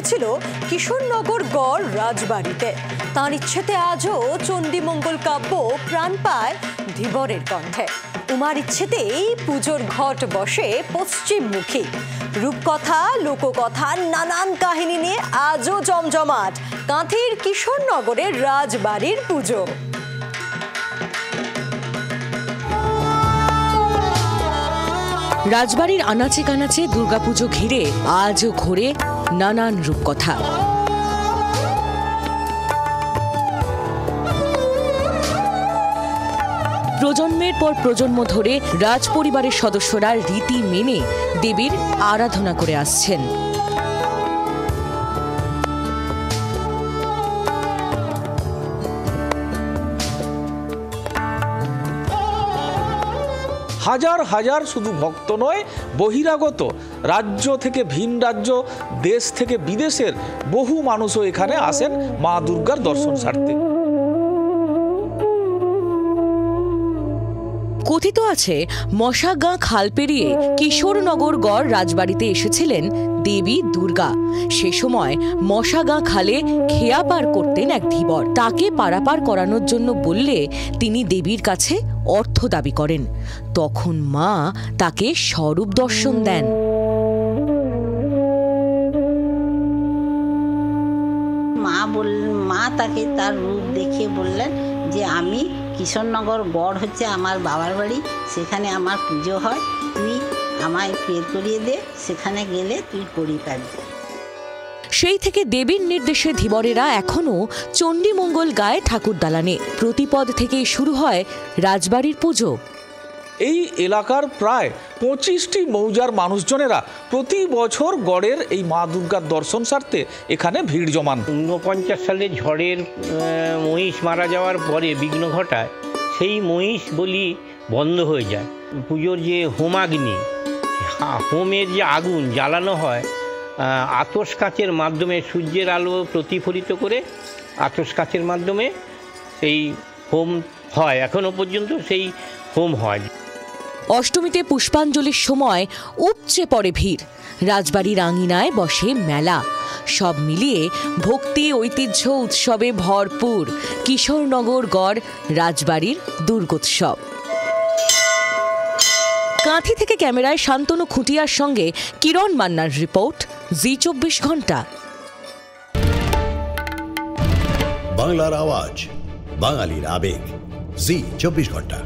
হয়েছিল কিশোরনগর গড় রাজবাড়িতে। তাঁর ইচ্ছেতে আজও চণ্ডীমঙ্গল কাব্য প্রাণ পায় ধীবরের কণ্ঠে। উমার ইচ্ছেতেই পুজোর ঘট বসে পশ্চিমমুখী। রূপকথা, লোককথা, নানান কাহিনী নিয়ে আজও জমজমাট কাঁথির কিশোরনগরের রাজবাড়ির পুজো। রাজবাড়ির আনাচে কানাচে দুর্গাপুজো ঘিরে আজও ঘোরে নানান রূপকথা। প্রজন্মের পর প্রজন্ম ধরে রাজ পরিবারের সদস্যরা রীতি মেনে দেবীর আরাধনা করে আসছেন। হাজার হাজার শুধু ভক্ত নয়, বহিরাগত রাজ্য থেকে ভিন রাজ্য, দেশ থেকে বিদেশের বহু মানুষও এখানে আসেন মা দুর্গার দর্শন সারতে। কথিত আছে মশাগাঁ খাল পেরিয়ে কিশোরনগর গড় রাজবাড়িতে এসেছিলেন দেবী দুর্গা। সে সময় মশাগাঁ খালে খেয়া পার করতেন এক ধীবর। তাকে পারাপার করানোর জন্য বললে তিনি দেবীর কাছে অর্থ দাবি করেন। তখন মা তাকে স্বরূপ দর্শন দেন। মা তাকে তার রূপ দেখিয়ে বললেন যে আমি কিশোরনগর গড় হচ্ছে আমার বাবার বাড়ি, সেখানে আমার পুজো হয়, তুই আমায় বের করিয়ে দে, সেখানে গেলে তুই করি পাবি। সেই থেকে দেবীর নির্দেশে ধীবরেরা এখনও চণ্ডীমঙ্গল গায়ে ঠাকুর দালানে। প্রতিপদ থেকেই শুরু হয় রাজবাড়ির পুজো। এই এলাকার প্রায় 25টি মৌজার মানুষজনেরা প্রতি বছর গড়ের এই মা দুর্গার দর্শন সারতে এখানে ভিড় জমান। 49 সালে ঝড়ের মহিষ মারা যাওয়ার পরে বিঘ্ন ঘটায়, সেই মহিষ বলি বন্ধ হয়ে যায়। পুজোর যে হোমাগ্নি, হোমের যে আগুন জ্বালানো হয় আতস কাচের মাধ্যমে, সূর্যের আলো প্রতিফলিত করে আতস কাচের মাধ্যমে সেই হোম হয়। এখনো পর্যন্ত সেই হোম হয়। অষ্টমীতে পুষ্পাঞ্জলির সময় উপচে পড়ে ভিড়। রাজবাড়ির আঙিনায় বসে মেলা। সব মিলিয়ে ভক্তি, ঐতিহ্য, উৎসবে ভরপুর কিশোরনগর গড় রাজবাড়ির দুর্গোৎসব। কাঁথি থেকে ক্যামেরায় শান্তনু খুঁটিয়ার সঙ্গে কিরণ মান্নার রিপোর্ট, জি24 ঘন্টা। বাংলার আওয়াজ, বাঙালির আবেগ, জি24 ঘন্টা।